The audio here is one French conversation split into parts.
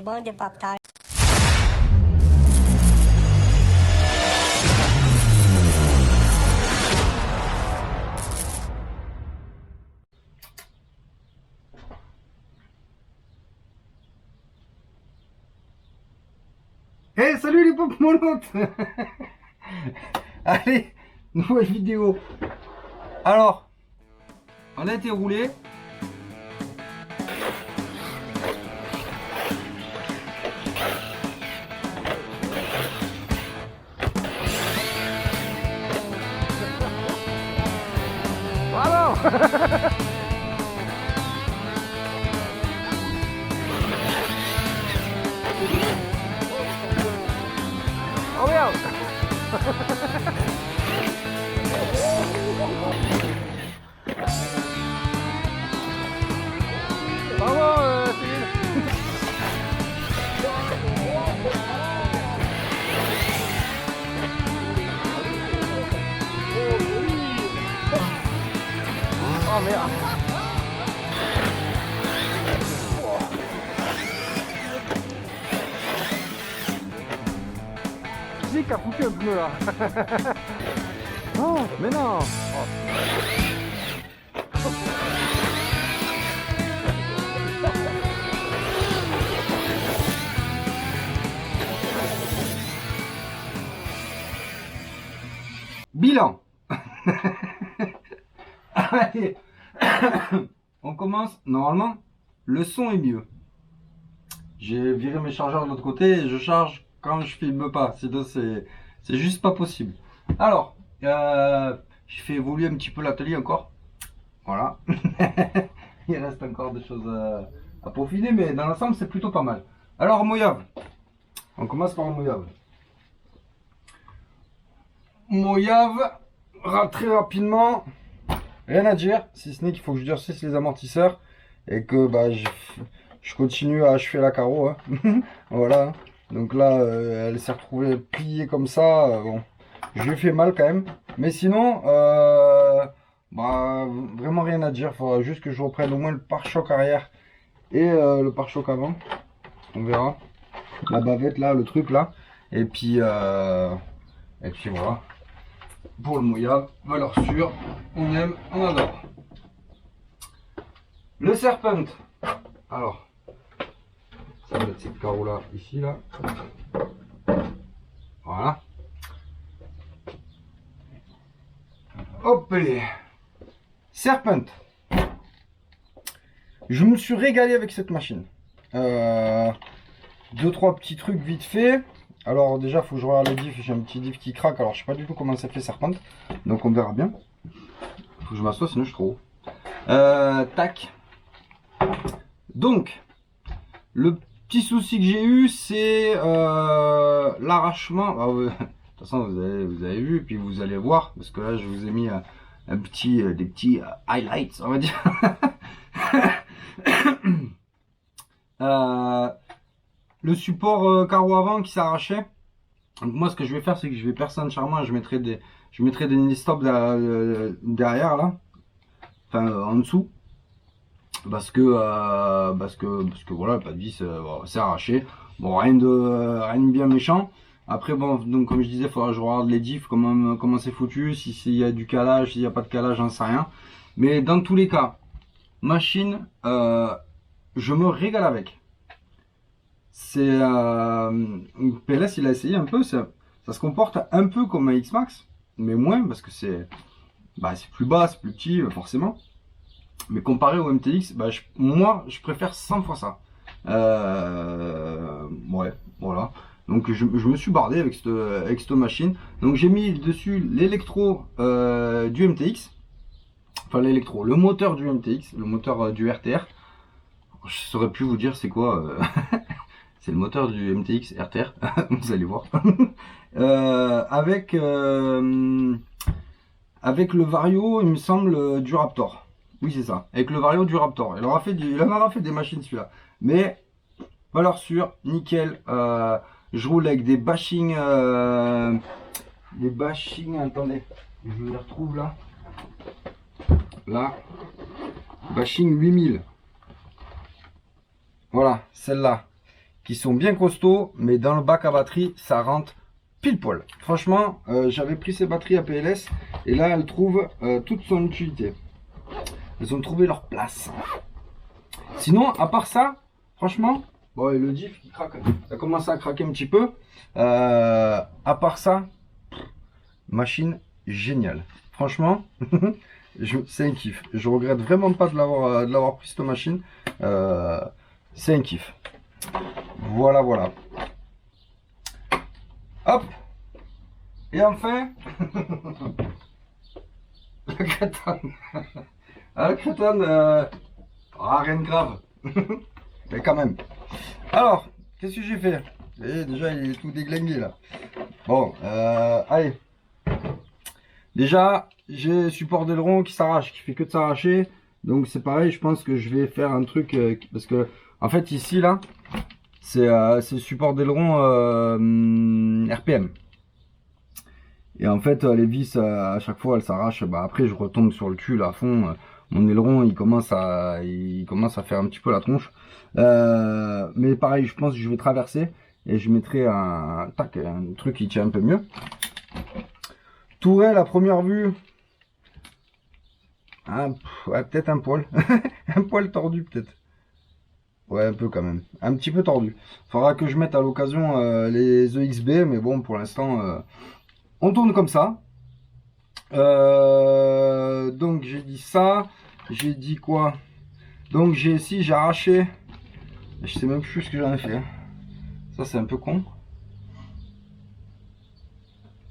bon de Pop-Tart. Hey, salut les pop monotes. Allez, nouvelle vidéo. Alors, on a été roulé. Bravo. Oh merde. Bravo, Céline. Oh merde. Qui c'est qui a foutu un pneu là? Non, mais non. Bilan. Allez. On commence. Normalement, le son est mieux. J'ai viré mes chargeurs de l'autre côté et je charge quand je filme pas. Sinon, c'est juste pas possible. Alors, je fais évoluer un petit peu l'atelier encore. Voilà. Il reste encore des choses à peaufiner, mais dans l'ensemble, c'est plutôt pas mal. Alors, Mojave. On commence par le Mojave. Mojave, très rapidement, rien à dire, si ce n'est qu'il faut que je durcisse les amortisseurs et que bah, je continue à achever la carreau. Hein. Voilà. Donc là, elle s'est retrouvée pliée comme ça. Bon, je lui ai fait mal quand même. Mais sinon, bah, vraiment rien à dire. Il faudra juste que je reprenne au moins le pare-choc arrière et le pare-choc avant. On verra. La bavette là, le truc là. Et puis voilà. Pour le Mojave, valeur sûre, on aime, on adore. Le Serpent. Alors, ça va mettre cette carreau là, ici là. Voilà. Hop les Serpent. Je me suis régalé avec cette machine. Deux trois petits trucs vite fait. Alors déjà, faut que je regarde le diff. J'ai un petit diff qui craque. Alors je sais pas du tout comment ça fait Serpent. Donc on verra bien. Faut que je m'assoie, sinon je suis trop haut. Tac. Donc, le petit souci que j'ai eu, c'est l'arrachement. Ah, de toute façon, vous avez vu, puis vous allez voir, parce que là, je vous ai mis des petits highlights, on va dire. Le support carreau avant qui s'arrachait. Donc moi, ce que je vais faire, c'est que je vais percer entièrement et je mettrai des mini stops derrière là, enfin en dessous. Parce que voilà, pas de vis, c'est arraché. Bon, rien de bien méchant. Après bon, donc comme je disais, il faudra que je regarde les diffs, comment c'est foutu, s'il y a du calage, s'il n'y a pas de calage, j'en sais rien. Mais dans tous les cas, machine, je me régale avec. C'est PLS, il a essayé un peu, ça se comporte un peu comme un X-Max, mais moins parce que c'est plus bas, c'est plus petit, forcément. Mais comparé au MTX, moi je préfère 100 fois ça. Ouais, voilà. Donc je me suis bardé avec cette machine. Donc j'ai mis dessus l'électro du MTX. Enfin le moteur du MTX, le moteur du RTR. Je saurais plus vous dire c'est quoi. C'est le moteur du MTX RTR, vous allez voir. Avec le Vario, il me semble, du Raptor. Oui, c'est ça. Avec le Vario du Raptor. Il en aura fait des machines celui-là. Mais, valeur sûre, nickel. Je roule avec des bashing. Attendez, je les retrouve là. Là. Bashing 8000. Voilà, celle-là. qui sont bien costauds, mais dans le bac à batterie, ça rentre pile poil. Franchement, j'avais pris ces batteries à PLS et là, elles trouvent toute son utilité. Elles ont trouvé leur place. Sinon, à part ça, franchement, bon, et le diff qui craque, ça commence à craquer un petit peu. À part ça, machine géniale. Franchement, c'est un kiff. Je regrette vraiment pas de l'avoir pris cette machine. C'est un kiff. Voilà, voilà. Hop. Et enfin, la Crétonne. Ah, la Crétonne, rien de grave. Mais quand même. Alors, qu'est-ce que j'ai fait? Et déjà, il est tout déglingué là. Bon, allez. Déjà, j'ai support d'aileron qui s'arrache, qui fait que de s'arracher. Donc c'est pareil, je pense que je vais faire un truc parce que en fait ici là, c'est le support d'aileron RPM. Et en fait les vis à chaque fois elles s'arrachent. Bah après je retombe sur le cul là, à fond. Mon aileron il commence à faire un petit peu la tronche. Mais pareil, je pense que je vais traverser et je mettrai un truc qui tient un peu mieux. Tourelle à première vue, ouais, peut-être un poil, un poil tordu peut-être. Ouais, un peu quand même, un petit peu tordu. Faudra que je mette à l'occasion les EXB, mais bon, pour l'instant, on tourne comme ça. Donc j'ai dit ça, j'ai dit quoi? Donc j'ai arraché, je sais même plus ce que j'en ai fait. Ça c'est un peu con.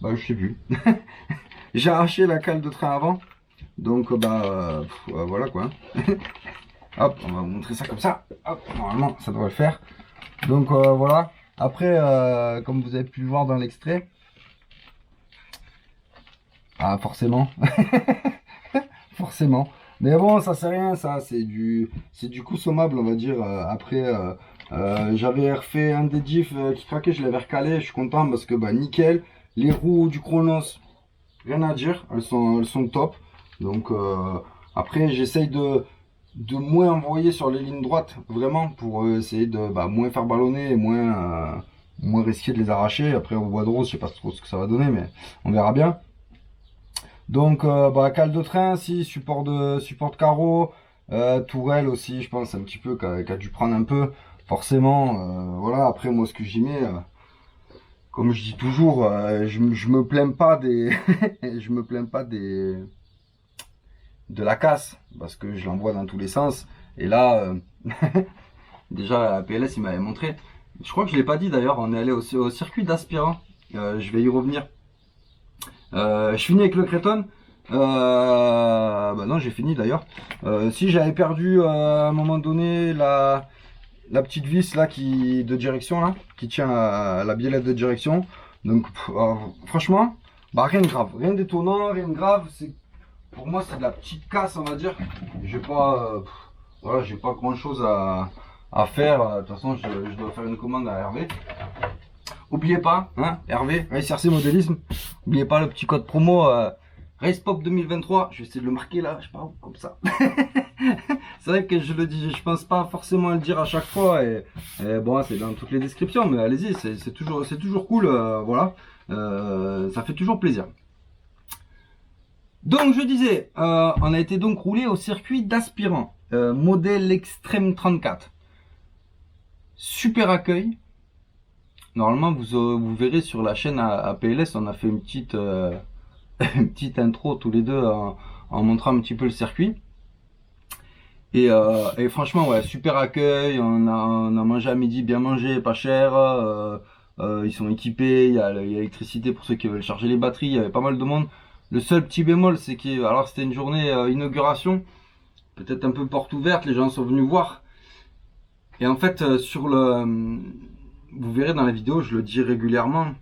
Bah je sais plus. J'ai arraché la cale de train avant. Donc voilà quoi. Hop, on va vous montrer ça comme ça. Hop, normalement ça devrait le faire. Donc voilà. Après, comme vous avez pu le voir dans l'extrait. Ah forcément. Forcément. Mais bon, ça c'est rien, ça c'est du consommable on va dire. Après j'avais refait un des diffs qui craquait, je l'avais recalé, je suis content parce que bah nickel. Les roues du Chronos, rien à dire, elles sont top. Donc après j'essaye de moins envoyer sur les lignes droites, vraiment, pour essayer de moins faire ballonner et moins risquer de les arracher. Après au bois de rose, je sais pas trop ce que ça va donner, mais on verra bien. Donc cale de train, si, support de carreau, tourelle aussi, je pense un petit peu qui a dû prendre un peu, forcément. Voilà, après moi ce que j'y mets, comme je dis toujours, je me plains pas des je me plains pas de la casse parce que je l'envoie dans tous les sens. Et là, déjà à PLS il m'avait montré, je crois que je l'ai pas dit d'ailleurs, on est allé au circuit d'Aspirant. Je vais y revenir. Je finis avec le Créton. Bah non, j'ai fini d'ailleurs. Si j'avais perdu à un moment donné la petite vis là de direction là, qui tient la biellette de direction. Donc franchement, bah rien de grave, rien d'étonnant, rien de grave. Pour moi c'est de la petite casse on va dire. J'ai pas voilà, j'ai pas grand chose à faire. De toute façon je dois faire une commande à Hervé. Oubliez pas, hein, Hervé, RaceRC Modélisme. Oubliez pas le petit code promo RacePop 2023. Je vais essayer de le marquer là, je sais pas, comme ça. C'est vrai que je le dis, je pense pas forcément à le dire à chaque fois. Et bon, c'est dans toutes les descriptions, mais allez-y, c'est toujours cool. Voilà, ça fait toujours plaisir. Donc je disais, on a été donc roulé au circuit d'Aspirant, modèle Extreme 34. Super accueil. Normalement, vous verrez sur la chaîne à PLS, on a fait une petite, une petite intro tous les deux en montrant un petit peu le circuit. Et franchement, ouais, super accueil. On a mangé à midi, bien mangé, pas cher. Ils sont équipés, il y a l'électricité pour ceux qui veulent charger les batteries. Il y avait pas mal de monde. Le seul petit bémol, c'est que alors c'était une journée inauguration, peut-être un peu porte ouverte, les gens sont venus voir. Et en fait, vous verrez dans la vidéo, je le dis régulièrement,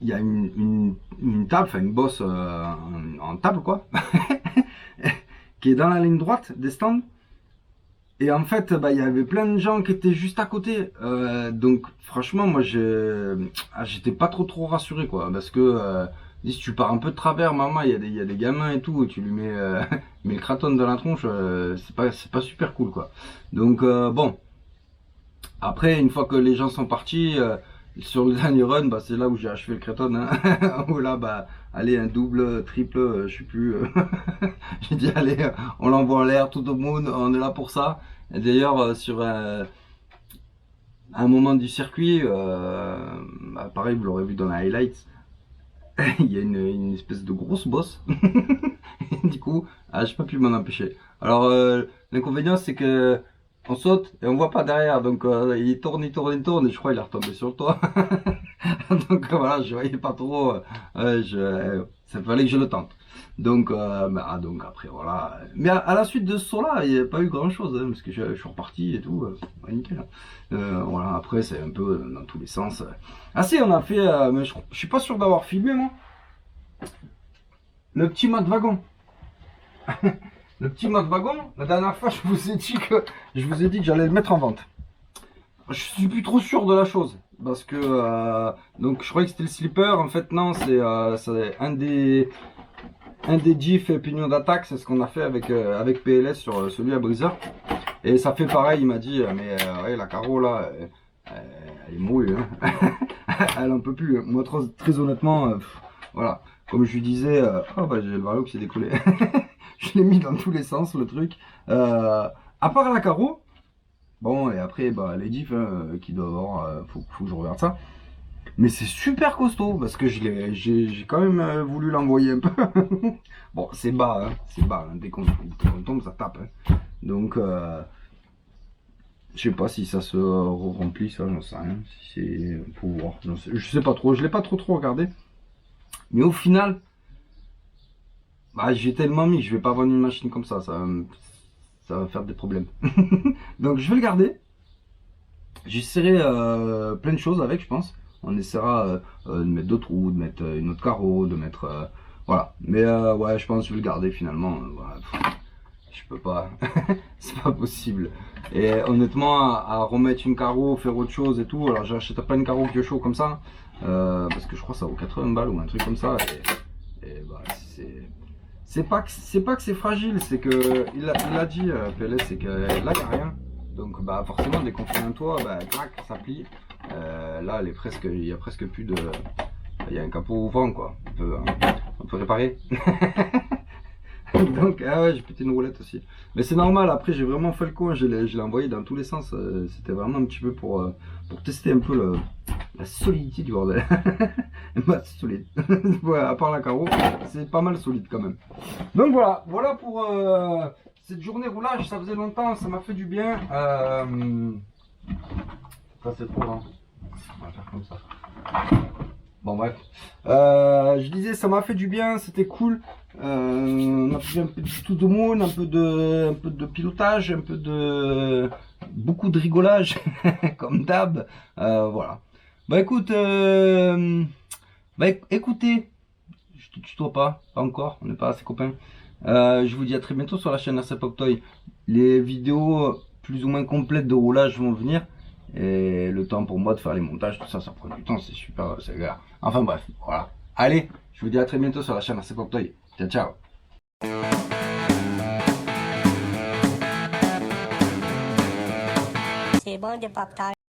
il y a une table, enfin une bosse en table quoi, qui est dans la ligne droite des stands. Et en fait, il y avait plein de gens qui étaient juste à côté. Donc franchement, moi j'étais pas trop rassuré quoi, parce que si tu pars un peu de travers, maman, il y a des gamins et tout, et tu lui mets, mets le Kraton dans la tronche, c'est pas super cool quoi. Donc bon. Après, une fois que les gens sont partis, sur le dernier run, bah, c'est là où j'ai achevé le Creton, hein. Où là, bah, allez, un double, triple, je sais plus. J'ai dit, allez, on l'envoie en l'air, tout au monde, on est là pour ça. Et d'ailleurs, sur un moment du circuit, bah, pareil, vous l'aurez vu dans les highlights, il y a une espèce de grosse bosse. Du coup, j'ai pas pu m'en empêcher. Alors, l'inconvénient, c'est que on saute et on voit pas derrière. Donc, il tourne, il tourne, il tourne. Et je crois qu'il est retombé sur le toit. Donc, voilà, je voyais pas trop. Ça fallait que je le tente. Donc, donc après, voilà. Mais à la suite de ce saut-là, il n'y a pas eu grand-chose. Parce que je suis reparti et tout. Ouais, nickel. Voilà, après, c'est un peu dans tous les sens. Ah si, on a fait. Mais je suis pas sûr d'avoir filmé, moi. Le petit mode wagon. Le petit mode wagon, la dernière fois, je vous ai dit que j'allais le mettre en vente. Je suis plus trop sûr de la chose parce que donc je croyais que c'était le slipper. En fait, non, c'est un des diff et pignon d'attaque. C'est ce qu'on a fait avec PLS sur celui à Briseur. Et ça fait pareil. Il m'a dit, mais ouais, la carreau là, elle est mouille, hein. Elle en peut plus. Moi, très honnêtement, voilà. Comme je lui disais, oh bah j'ai le variot qui s'est décollé. Je l'ai mis dans tous les sens le truc. À part la carreau, bon et après bah les diffs hein, qui doivent avoir, faut que je regarde ça. Mais c'est super costaud parce que j'ai quand même voulu l'envoyer un peu. Bon c'est bas, hein. Dès qu'on tombe ça tape. Hein. Donc je sais pas si ça se remplit ça, j'en sais rien. Si c'est pour voir, je sais pas trop, je l'ai pas trop regardé. Mais au final, bah, j'ai tellement mis, je vais pas vendre une machine comme ça va faire des problèmes. Donc je vais le garder. J'essaierai plein de choses avec, je pense. On essaiera de mettre d'autres roues, de mettre une autre carreau, de mettre voilà. Mais ouais, je pense que je vais le garder finalement. Voilà. Je peux pas, c'est pas possible. Et honnêtement, à remettre une carreau, faire autre chose et tout. Alors j'achète pas une carreau vieux chaud comme ça, parce que je crois que ça vaut 80 balles ou un truc comme ça. Et bah, c'est pas que c'est fragile, c'est que il a dit PLS, c'est que là il y a rien. Donc bah forcément dès qu'on fait un toit, bah crac, ça plie. Là elle est presque, il y a presque plus de, il y a un capot ouvrant quoi. On peut réparer. Donc ah ouais, j'ai pété une roulette aussi. Mais c'est normal. Après j'ai vraiment fait le con, je l'ai envoyé dans tous les sens. C'était vraiment un petit peu pour tester un peu la solidité du bordel. Bah, c'est solide. Ouais, à part la carreau, c'est pas mal solide quand même. Donc voilà pour cette journée roulage. Ça faisait longtemps, ça m'a fait du bien. Ça c'est trop lent. On va faire comme ça. Bon bref. Je disais ça m'a fait du bien, c'était cool. On a fait un peu de tout de monde, un peu de pilotage, beaucoup de rigolage, comme d'hab. Voilà. Bah écoute, écoutez, je te tutoie pas encore, on n'est pas assez copains. Je vous dis à très bientôt sur la chaîne RC Pop Toy. Les vidéos plus ou moins complètes de roulage vont venir. Et le temps pour moi de faire les montages, tout ça, ça prend du temps, c'est super, c'est galère. Enfin bref, voilà. Allez, je vous dis à très bientôt sur la chaîne RC Pop Toy. Ciao, ciao. C'est bon de pop